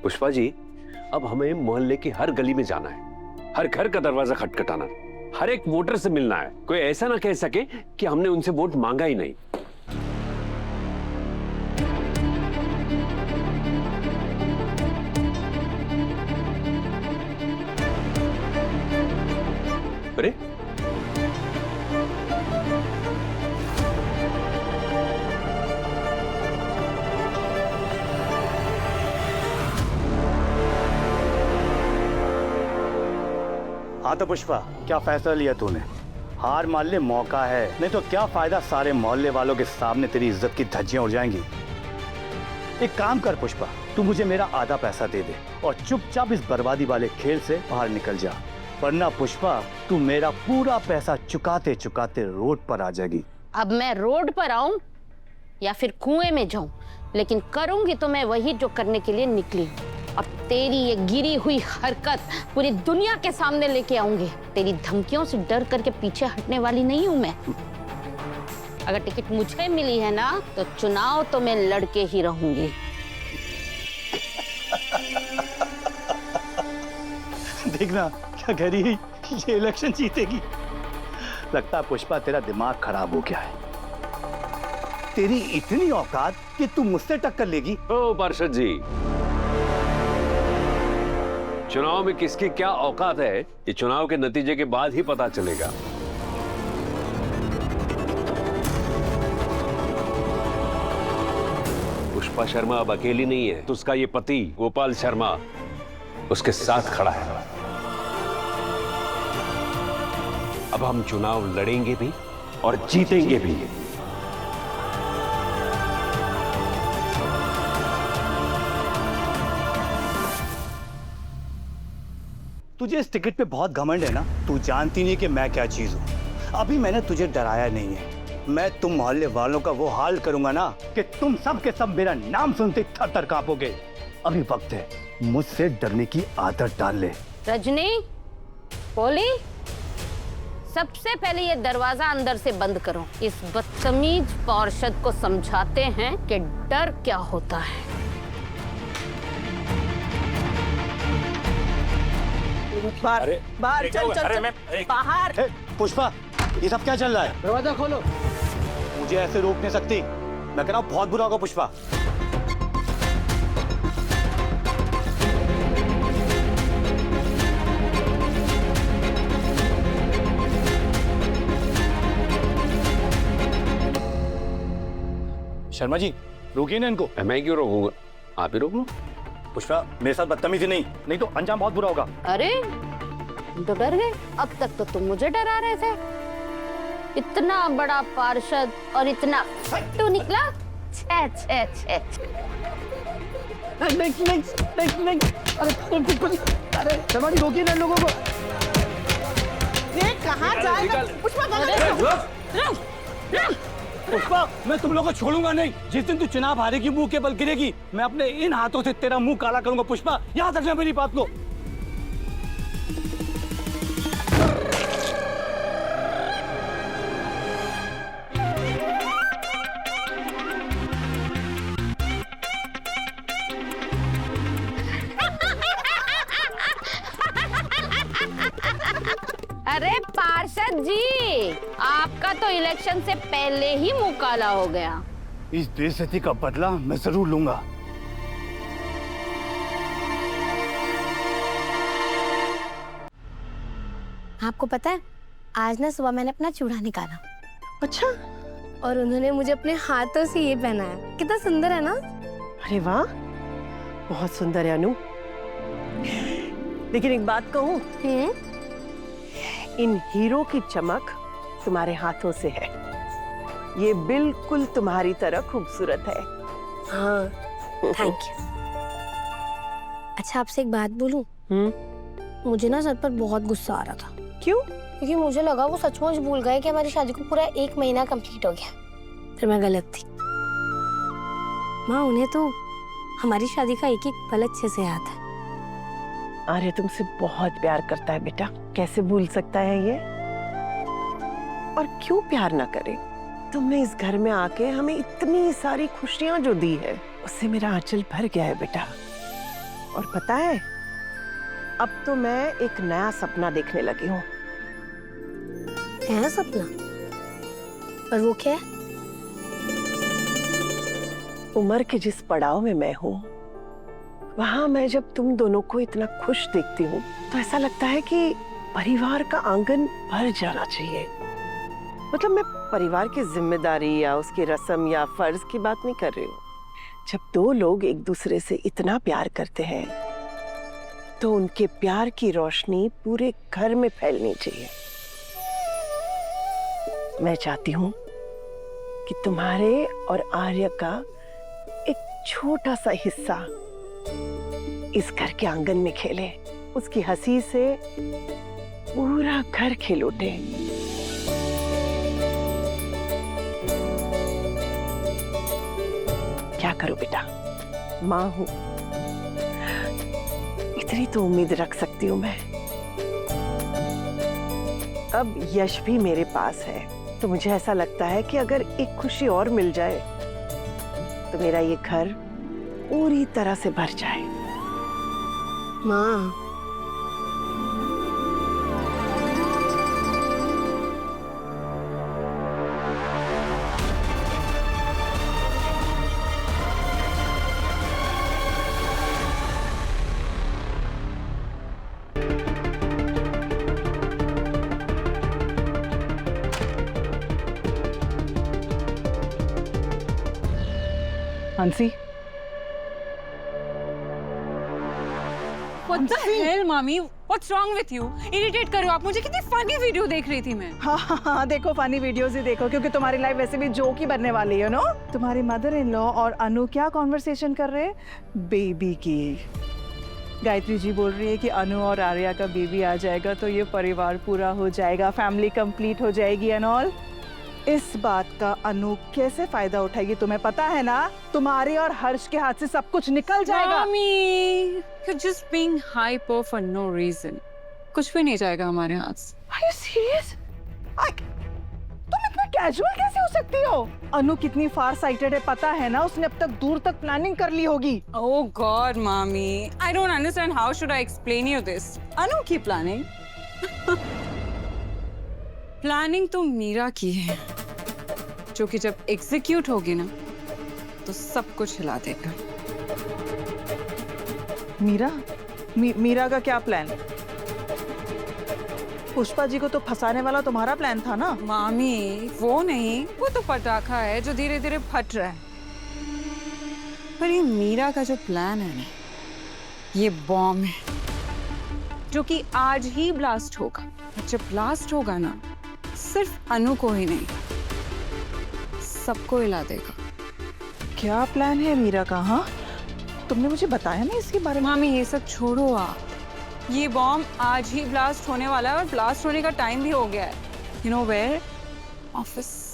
पुष्पा जी, अब हमें मोहल्ले की हर गली में जाना है, हर घर का दरवाजा खटखटाना, हर एक वोटर से मिलना है। कोई ऐसा ना कह सके कि हमने उनसे वोट मांगा ही नहीं। अरे हाँ तो पुष्पा, क्या फैसला लिया तूने? हार मान ले, मौका है, नहीं तो क्या फायदा, सारे मोहल्ले वालों के सामने तेरी इज्जत की धज्जियां उड़ जाएंगी। एक काम कर पुष्पा, तू मुझे मेरा आधा पैसा दे दे और चुपचाप इस बर्बादी वाले खेल से बाहर निकल जा, वरना पुष्पा तू मेरा पूरा पैसा चुकाते चुकाते रोड पर आ जाएगी। अब मैं रोड पर आऊं या फिर कुएं में जाऊं, लेकिन करूंगी तो मैं वही जो करने के लिए निकली। अब तेरी ये गिरी हुई हरकत पूरी दुनिया के सामने लेके आऊंगी। तेरी धमकियों से डर करके पीछे हटने वाली नहीं हूं मैं। अगर टिकट मुझे मिली है ना, तो चुनाव तो मैं लड़के ही रहूंगी। देखना क्या कह रही है, ये इलेक्शन जीतेगी। लगता है पुष्पा तेरा दिमाग खराब हो गया है। तेरी इतनी औकात कि तू मुझसे टक्कर लेगी? ओ पार्षद जी, चुनाव में किसकी क्या औकात है, ये चुनाव के नतीजे के बाद ही पता चलेगा। पुष्पा शर्मा अब अकेली नहीं है, तो उसका ये पति गोपाल शर्मा उसके साथ खड़ा है। अब हम चुनाव लड़ेंगे भी और जीतेंगे भी। तुझे इस टिकट पे बहुत घमंड है ना? तू जानती नहीं कि मैं क्या चीज हूँ। अभी मैंने तुझे डराया नहीं है, मैं तुम मोहल्ले वालों का वो हाल करूंगा ना कि तुम सब के सब मेरा नाम सुनते थर-थर कांपोगे। अभी वक्त है, मुझसे डरने की आदत डाल ले। रजनी, बोली, सबसे पहले ये दरवाजा अंदर से बंद करो। इस बदतमीज पार्षद को समझाते हैं कि डर क्या होता है। बाहर बाहर चल चल चल बाहर। पुष्पा, ये सब क्या चल रहा है? दरवाजा खोलो। मुझे ऐसे रोक नहीं सकती, मैं कह रहा हूँ बहुत बुरा होगा पुष्पा। शर्मा जी, रोकिए ना इनको। मैं क्यों रोकूंगा, आप ही रोक लो। पुष्पा, मेरे साथ बदतमीजी नहीं तो अंजाम बहुत बुरा होगा। अरे तुम तो डर गए, अब तक तो तुम मुझे डरा रहे थे। इतना बड़ा पार्षद और इतना फट्टू निकला। छे छे छे नहीं। अरे शर्मा जी, रोकिए ना लोगों को। ये कहाँ जाएगा? पुष्पा, मैं तुम लोगों को छोड़ूंगा नहीं। जिस दिन तू चुनाव हारेगी, मुंह के बल गिरेगी, मैं अपने इन हाथों से तेरा मुंह काला करूंगा। पुष्पा, याद रखना मेरी बात को। अरे पार्षद जी, आपका तो इलेक्शन से पहले ही मुंह काला हो गया। इस बेइज्जती का बदला मैं जरूर लूंगा। आपको पता है, आज ना सुबह मैंने अपना चूड़ा निकाला। अच्छा, और उन्होंने मुझे अपने हाथों से ये पहनाया। कितना सुंदर है ना? अरे वाह, बहुत सुंदर है अनु। लेकिन एक बात कहूँ, इन हीरो की चमक तुम्हारे हाथों से है। ये बिल्कुल तुम्हारी तरह खूबसूरत है। हाँ, थैंक यू। अच्छा, आपसे एक बात बोलूं? मुझे ना सर पर बहुत गुस्सा आ रहा था। क्यों? क्योंकि मुझे लगा वो सचमुच भूल गए कि हमारी शादी को पूरा 1 महीना कंप्लीट हो गया। फिर मैं गलत थी। माँ, उन्हें तो हमारी शादी का एक एक पल अच्छे से याद है। आर्य तुमसे बहुत प्यार करता है बेटा, कैसे भूल सकता है ये? और क्यों प्यार ना करे? तुमने इस घर में आके हमें इतनी सारी खुशियां जो दी है, उससे मेरा आंचल भर गया है बेटा। और पता है, अब तो मैं एक नया सपना देखने लगी हूँ। है सपना? और वो क्या है? उम्र के जिस पड़ाव में मैं हूँ, वहां मैं जब तुम दोनों को इतना खुश देखती हूँ तो ऐसा लगता है कि परिवार का आंगन भर जाना चाहिए। मतलब मैं परिवार की जिम्मेदारी या उसकी रस्म या फर्ज की बात नहीं कर रही हूँ। जब दो लोग एक दूसरे से इतना प्यार करते हैं तो उनके प्यार की रोशनी पूरे घर में फैलनी चाहिए। मैं चाहती हूँ कि तुम्हारे और आर्य का एक छोटा सा हिस्सा इस घर के आंगन में खेले, उसकी हंसी से पूरा घर खिल उठे। क्या करूं बेटा, मां हूं, इतनी तो उम्मीद रख सकती हूं मैं। अब यश भी मेरे पास है तो मुझे ऐसा लगता है कि अगर एक खुशी और मिल जाए तो मेरा ये घर पूरी तरह से भर जाए। माँ, हंसी, What the hell, मामी? What's wrong with you? Irritate करो आप मुझे। कितनी फनी वीडियो देख रही थी मैं। हाँ हाँ हाँ, देखो फनी वीडियोस ही देखो, क्योंकि तुम्हारी लाइफ वैसे भी जोक ही बनने वाली है, नो? तुम्हारी मदर इन लॉ और अनु क्या कॉन्वर्सेशन कर रहे हैं? बेबी की। गायत्री जी बोल रही है कि अनु और आर्या का बेबी आ जाएगा तो ये परिवार पूरा हो जाएगा, फैमिली कंप्लीट हो जाएगी एंड ऑल। इस बात का अनु कैसे फायदा उठाएगी तुम्हें पता है ना? तुम्हारे और हर्ष के हाथ से सब कुछ निकल जाएगा। मामी, you're just being hyper for no reason. कुछ भी नहीं जाएगा हमारे हाथ से। Are you serious? तुम इतना कैजुअल कैसे हो सकती हो? अनु कितनी फार साइटेड है पता है ना? उसने अब तक दूर तक प्लानिंग कर ली होगी। Oh God, मामी, I don't understand. How should I explain you this? अनु की प्लानिंग? प्लानिंग तो मीरा की है, जो कि जब एग्जीक्यूट होगी ना तो सब कुछ हिला देगा। मीरा? मीरा का क्या प्लान? पुष्पा जी को तो फंसाने वाला तुम्हारा प्लान था ना? मामी, वो नहीं, वो तो पटाखा है जो धीरे धीरे फट रहा है। पर ये मीरा का जो प्लान है ना, ये बॉम्ब है जो कि आज ही ब्लास्ट होगा। और जब ब्लास्ट होगा ना, सिर्फ अनु को ही नहीं, सबको हिला देगा। क्या प्लान है मीरा का? हाँ, तुमने मुझे बताया ना इसके बारे में। मामी, ये सब छोड़ो आप। ये बॉम्ब आज ही ब्लास्ट होने वाला है और ब्लास्ट होने का टाइम भी हो गया है। You know where? ऑफिस।